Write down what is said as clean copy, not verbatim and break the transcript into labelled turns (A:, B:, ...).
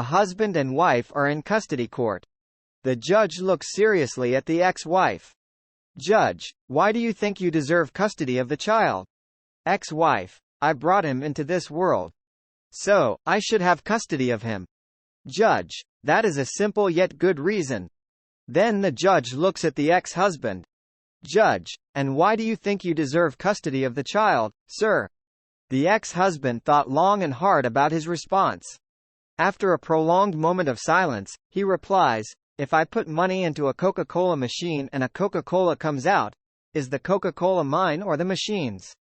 A: husband and wife are in custody court. The judge looks seriously at the ex-wife. Judge: why do you think you deserve custody of the child? Ex-wife: I brought him into this world, so I should have custody of him. Judge: that is a simple yet good reason. Then the judge looks at the ex-husband. Judge: and why do you think you deserve custody of the child, sir? The ex-husband thought long and hard about his response. After a prolonged moment of silence, he replies, if I put money into a Coca-Cola machine and a Coca-Cola comes out, is the Coca-Cola mine or the machine's?